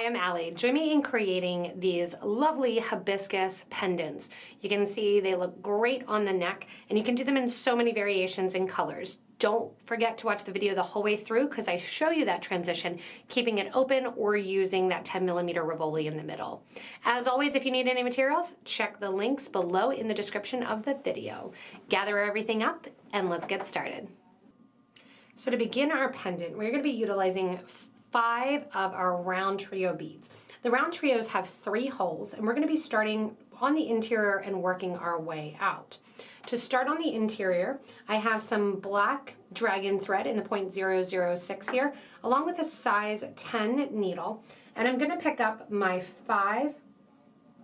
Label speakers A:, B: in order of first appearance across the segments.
A: Hi, I'm Allie. Join me in creating these lovely hibiscus pendants. You can see they look great on the neck, and you can do them in so many variations and colors. Don't forget to watch the video the whole way through because I show you that transition, keeping it open or using that 10mm Rivoli in the middle. As always, if you need any materials, check the links below in the description of the video. Gather everything up and let's get started. So to begin our pendant, we're going to be utilizing 5 of our round trio beads. The round trios have 3 holes, and we're going to be starting on the interior and working our way out. To start on the interior, I have some black dragon thread in the 0.006 here, along with a size 10 needle, and I'm going to pick up my 5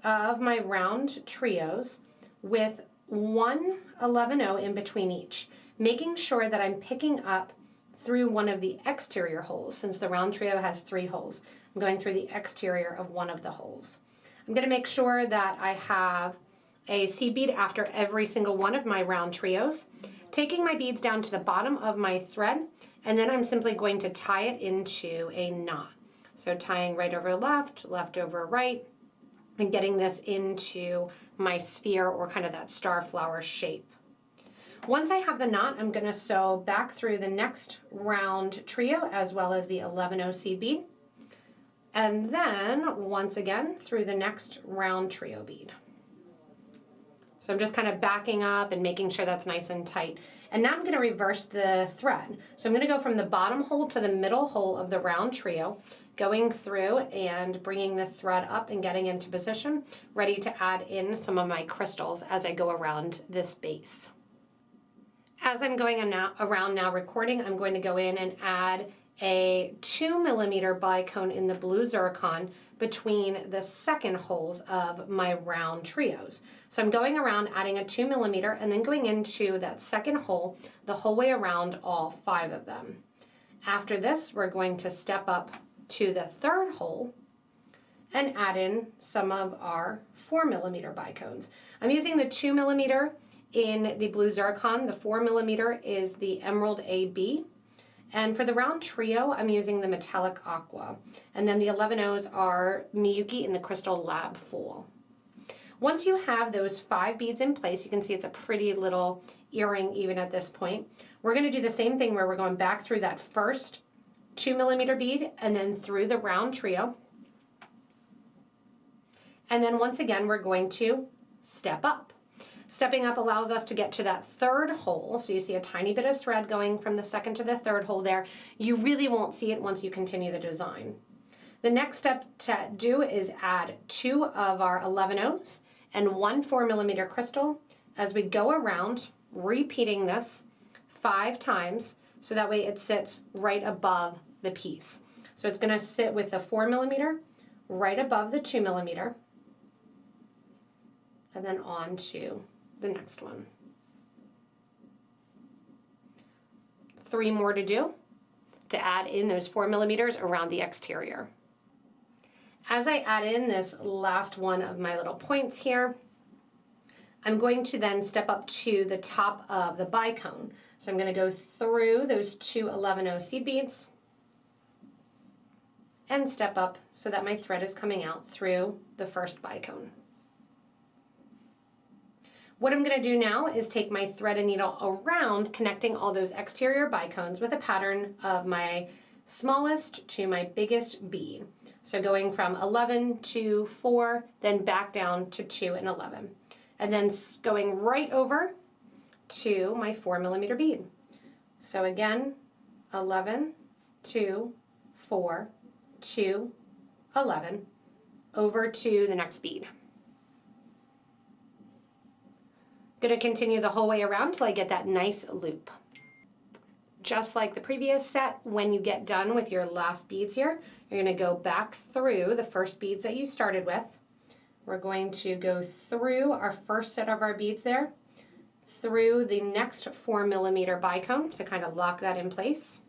A: of my round trios with 1 11/0 in between each, making sure that I'm picking up through one of the exterior holes. Since the round trio has 3 holes, I'm going through the exterior of one of the holes. I'm going to make sure that I have a seed bead after every single one of my round trios, taking my beads down to the bottom of my thread, and then I'm simply going to tie it into a knot. So tying right over left, left over right, and getting this into my sphere or kind of that star flower shape. Once I have the knot, I'm going to sew back through the next round trio as well as the 11/0 seed bead, and then once again through the next round trio bead. So I'm just kind of backing up and making sure that's nice and tight. And now I'm going to reverse the thread. So I'm going to go from the bottom hole to the middle hole of the round trio, going through and bringing the thread up and getting into position, ready to add in some of my crystals as I go around this base. As I'm going around now recording, I'm going to go in and add a 2mm bicone in the blue zircon between the second holes of my round trios. So I'm going around adding a 2mm and then going into that second hole the whole way around all 5 of them. After this, we're going to step up to the third hole and add in some of our 4mm bicones. I'm using the 2mm in the blue zircon. The 4mm is the Emerald AB. And for the round trio, I'm using the metallic aqua. And then the 11/0s are Miyuki in the Crystal Lab Full. Once you have those 5 beads in place, you can see it's a pretty little earring even at this point. We're going to do the same thing where we're going back through that first 2mm bead and then through the round trio. And then once again, we're going to step up. Stepping up allows us to get to that third hole. So you see a tiny bit of thread going from the second to the third hole there. You really won't see it once you continue the design. The next step to do is add 2 of our 11/0s and 1 4mm crystal as we go around, repeating this 5 times so that way it sits right above the piece. So it's going to sit with the 4mm right above the 2mm and then on to the next one. 3 more to do to add in those 4mm around the exterior. As I add in this last one of my little points here, I'm going to then step up to the top of the bicone. So I'm going to go through those 2 11/0 seed beads and step up so that my thread is coming out through the first bicone. What I'm going to do now is take my thread and needle around, connecting all those exterior bicones with a pattern of my smallest to my biggest bead. So going from 11 to 4, then back down to 2 and 11. And then going right over to my 4mm bead. So again, 11, 2, 4, 2, 11, over to the next bead. Going to continue the whole way around till I get that nice loop. Just like the previous set, when you get done with your last beads here, you're going to go back through the first beads that you started with. We're going to go through our first set of our beads there, through the next 4mm bicone to kind of lock that in place.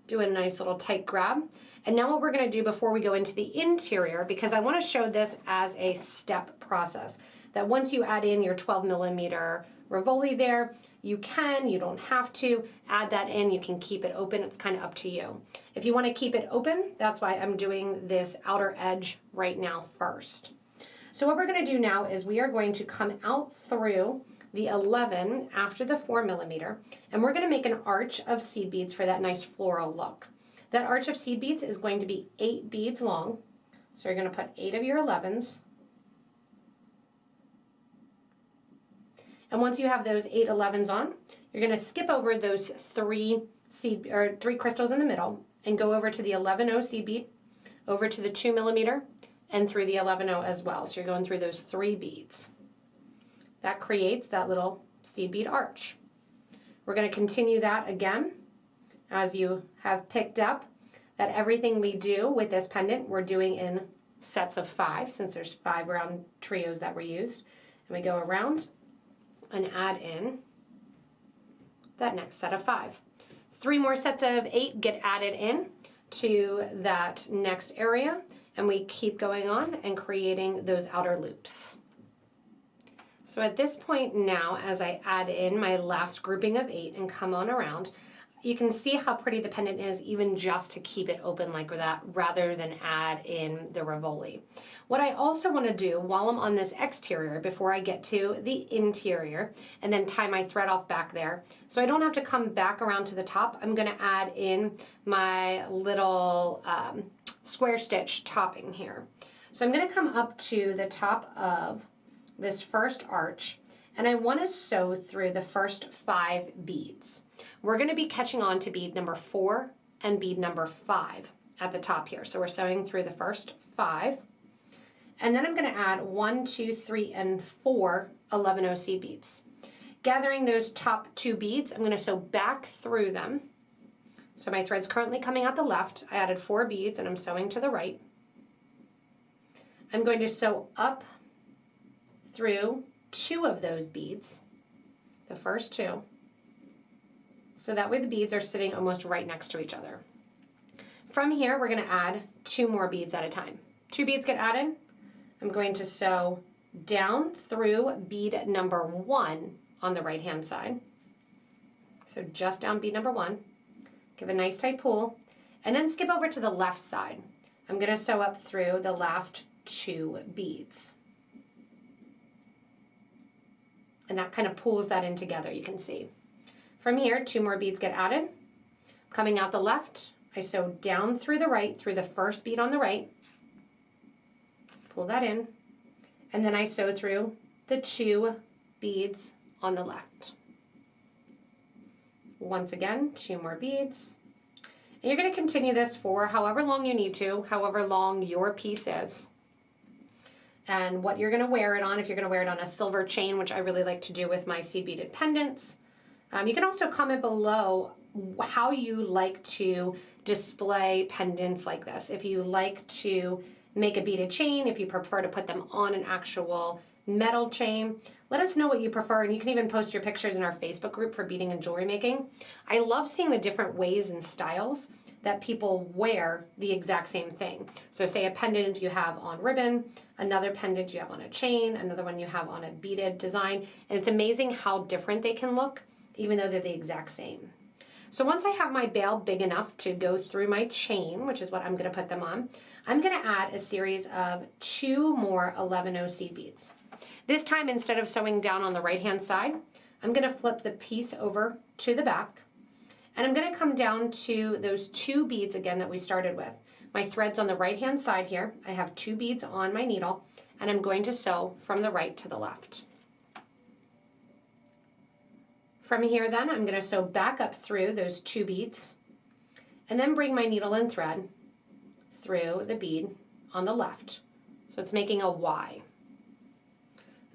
A: Do a nice little tight grab. And now what we're going to do before we go into the interior, because I want to show this as a step process, that once you add in your 12mm Rivoli there. You don't have to add that in. You can keep it open. It's kind of up to you. If you want to keep it open, that's why I'm doing this outer edge right now first. So what we're going to do now is we are going to come out through the 11 after the 4 millimeter, and we're going to make an arch of seed beads for that nice floral look. That arch of seed beads is going to be 8 beads long. So you're going to put 8 of your 11s. And once you have those 8 11s on, you're going to skip over those 3 crystals in the middle and go over to the 11-0 seed bead, over to the 2 millimeter, and through the 11-0 as well. So you're going through those 3 beads. That creates that little seed bead arch. We're going to continue that again, as you have picked up that everything we do with this pendant, we're doing in sets of 5, since there's 5 round trios that were used. And we go around and add in that next set of 5. 3 more sets of 8 get added in to that next area, and we keep going on and creating those outer loops. So at this point now, as I add in my last grouping of 8 and come on around, you can see how pretty the pendant is, even just to keep it open like that, rather than add in the Rivoli. What I also want to do while I'm on this exterior, before I get to the interior, and then tie my thread off back there, so I don't have to come back around to the top, I'm going to add in my little square stitch topping here. So I'm going to come up to the top of this first arch, and I want to sew through the first 5 beads. We're going to be catching on to bead number 4 and bead number 5 at the top here. So we're sewing through the first 5. And then I'm going to add 1, 2, 3, and 4 11-0 seed beads. Gathering those top 2 beads, I'm going to sew back through them. So my thread's currently coming out the left. I added 4 beads and I'm sewing to the right. I'm going to sew up through 2 of those beads, the first 2. So that way the beads are sitting almost right next to each other. From here, we're going to add 2 more beads at a time. 2 beads get added. I'm going to sew down through bead number 1 on the right-hand side. So just down bead number 1. Give a nice tight pull, and then skip over to the left side. I'm going to sew up through the last 2 beads. And that kind of pulls that in together, you can see. From here, 2 more beads get added. Coming out the left, I sew down through the right, through the first bead on the right. Pull that in. And then I sew through the 2 beads on the left. Once again, 2 more beads. And you're going to continue this for however long you need to, however long your piece is. And what you're going to wear it on, if you're going to wear it on a silver chain, which I really like to do with my seed beaded pendants. You can also comment below how you like to display pendants like this. If you like to make a beaded chain, if you prefer to put them on an actual metal chain, let us know what you prefer, and you can even post your pictures in our Facebook group for beading and jewelry making. I love seeing the different ways and styles that people wear the exact same thing. So say a pendant you have on ribbon, another pendant you have on a chain, another one you have on a beaded design, and it's amazing how different they can look, even though they're the exact same. So once I have my bail big enough to go through my chain, which is what I'm going to put them on, I'm going to add a series of 2 more 11-0 seed beads. This time, instead of sewing down on the right-hand side, I'm going to flip the piece over to the back, and I'm going to come down to those 2 beads again that we started with. My thread's on the right-hand side here. I have 2 beads on my needle, and I'm going to sew from the right to the left. From here then, I'm going to sew back up through those 2 beads, and then bring my needle and thread through the bead on the left. So it's making a Y.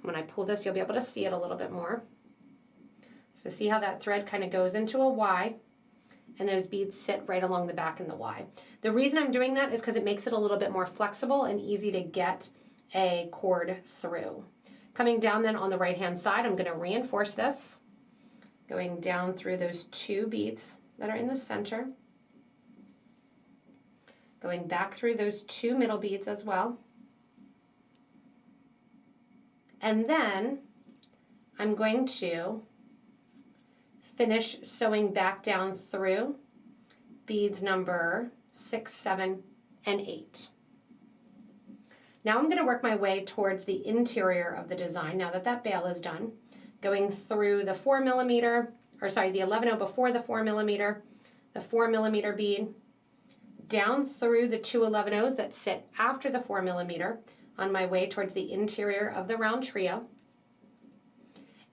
A: When I pull this, you'll be able to see it a little bit more. So see how that thread kind of goes into a Y, and those beads sit right along the back in the Y. The reason I'm doing that is because it makes it a little bit more flexible and easy to get a cord through. Coming down then on the right-hand side, I'm going to reinforce this, going down through those 2 beads that are in the center, going back through those 2 middle beads as well. And then I'm going to finish sewing back down through beads number 6, 7, and 8. Now I'm going to work my way towards the interior of the design now that that bail is done, going through the 4mm, or sorry, the 11/0 before the 4mm, the 4mm bead, down through the 2 11/0s that sit after the 4mm on my way towards the interior of the round trio.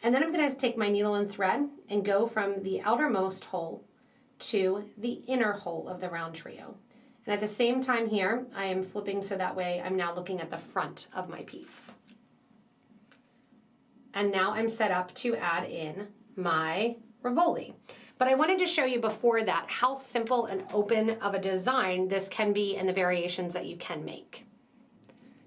A: And then I'm going to take my needle and thread and go from the outermost hole to the inner hole of the round trio. And at the same time here, I am flipping so that way I'm now looking at the front of my piece. And now I'm set up to add in my Rivoli. But I wanted to show you before that how simple and open of a design this can be and the variations that you can make.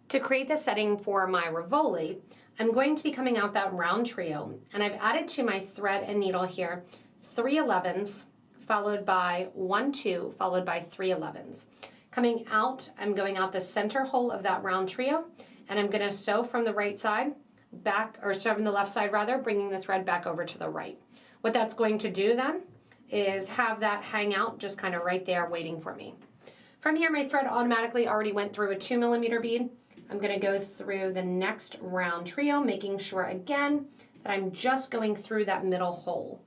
A: To create the setting for my Rivoli, I'm going to be coming out that round trio, and I've added to my thread and needle here 3 11s, followed by 1 2, followed by 3 11s. Coming out, I'm going out the center hole of that round trio, and I'm going to sew from the right side back, or sew from the left side rather, bringing the thread back over to the right. What that's going to do then is have that hang out just kind of right there waiting for me. From here, my thread automatically already went through a 2mm bead. I'm going to go through the next round trio, making sure again that I'm just going through that middle hole.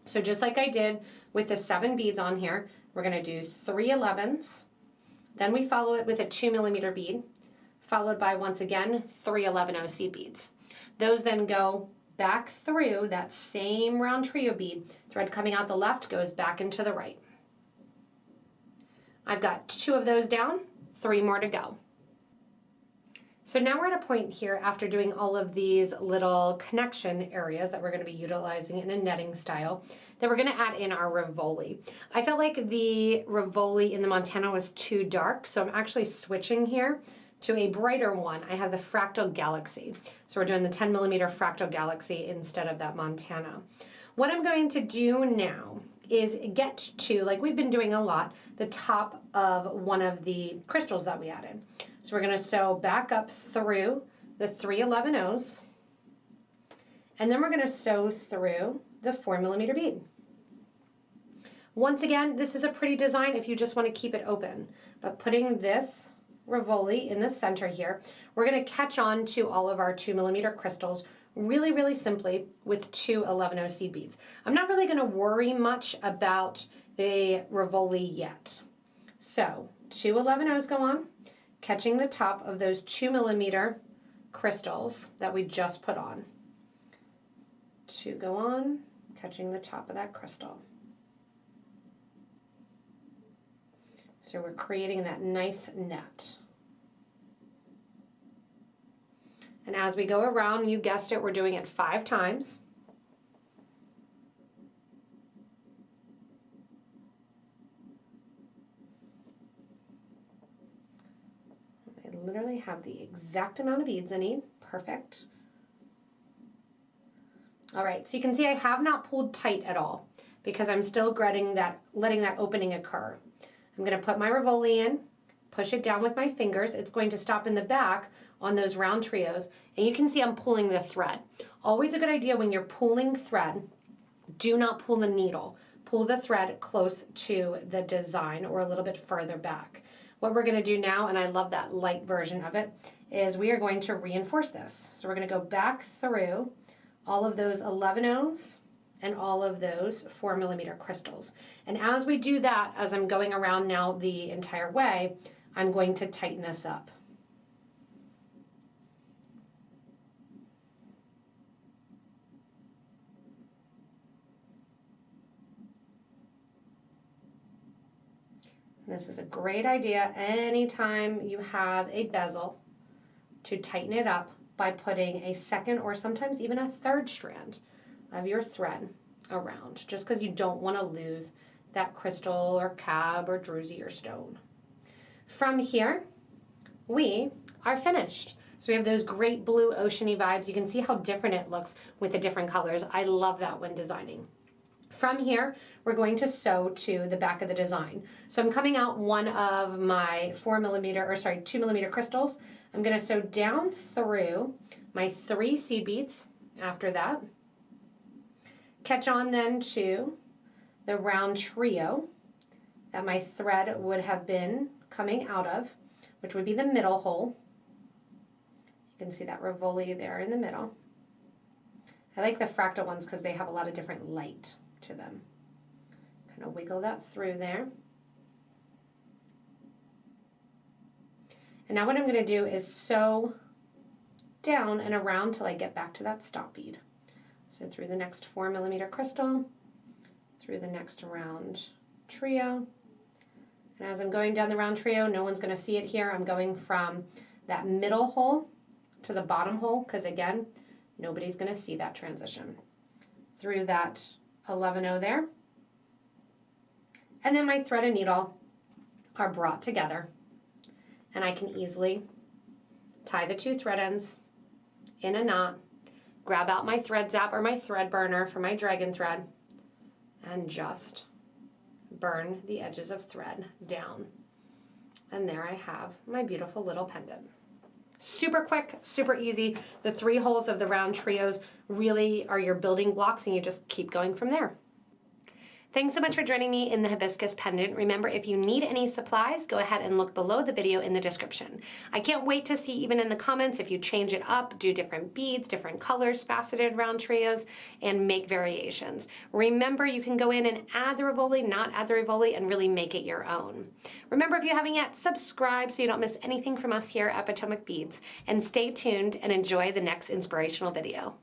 A: So just like I did with the 7 beads on here, we're going to do 3 11s, then we follow it with a 2mm bead, followed by once again 3 11/0 seed beads. Those then go back through that same round trio bead. Thread coming out the left goes back into the right. I've got 2 of those down, 3 more to go. So now we're at a point here after doing all of these little connection areas that we're going to be utilizing in a netting style that we're going to add in our Rivoli. I felt like the Rivoli in the Montana was too dark, so I'm actually switching here to a brighter one. I have the Fractal Galaxy. So we're doing the 10mm Fractal Galaxy instead of that Montana. What I'm going to do now is get to, like we've been doing a lot, the top of one of the crystals that we added. So we're going to sew back up through the 3 11/0s, and then we're going to sew through the 4mm bead. Once again, this is a pretty design if you just want to keep it open, but putting this Rivoli in the center here, we're going to catch on to all of our 2mm crystals really, really simply with 2 11/0 seed beads. I'm not really going to worry much about the Rivoli yet. So 2 11/0s go on, catching the top of those 2mm crystals that we just put on. 2 go on, catching the top of that crystal. So we're creating that nice net. And as we go around, you guessed it, we're doing it 5 times. I literally have the exact amount of beads I need. Perfect. All right, so you can see I have not pulled tight at all because I'm still letting that opening occur. I'm going to put my Rivoli in, push it down with my fingers. It's going to stop in the back on those round trios, and you can see I'm pulling the thread. Always a good idea when you're pulling thread, do not pull the needle. Pull the thread close to the design or a little bit further back. What we're going to do now, and I love that light version of it, is we are going to reinforce this. So we're going to go back through all of those 11/0s and all of those 4mm crystals. And as we do that, as I'm going around now the entire way, I'm going to tighten this up. This is a great idea anytime you have a bezel to tighten it up by putting a second or sometimes even a third strand of your thread around, just because you don't want to lose that crystal or cab or druzy or stone. From here, we are finished. So we have those great blue oceany vibes. You can see how different it looks with the different colors. I love that when designing. From here, we're going to sew to the back of the design. So I'm coming out one of my 2mm crystals. I'm going to sew down through my 3 seed beads after that. Catch on then to the round trio that my thread would have been coming out of, which would be the middle hole. You can see that Rivoli there in the middle. I like the fractal ones because they have a lot of different light to them. Kind of wiggle that through there. And now what I'm going to do is sew down and around till I get back to that stop bead. So through the next 4mm crystal, through the next round trio. And as I'm going down the round trio, no one's going to see it here. I'm going from that middle hole to the bottom hole because, again, nobody's going to see that transition. Through that 11-0 there. And then my thread and needle are brought together. And I can easily tie the two thread ends in a knot, grab out my thread zap or my thread burner for my dragon thread, and just burn the edges of thread down. And there I have my beautiful little pendant. Super quick, super easy. The 3 holes of the round trios really are your building blocks, and you just keep going from there. Thanks so much for joining me in the Hibiscus Pendant. Remember, if you need any supplies, go ahead and look below the video in the description. I can't wait to see, even in the comments, if you change it up, do different beads, different colors, faceted round trios, and make variations. Remember, you can go in and add the Rivoli, not add the Rivoli, and really make it your own. Remember, if you haven't yet, subscribe so you don't miss anything from us here at Potomac Beads, and stay tuned and enjoy the next inspirational video.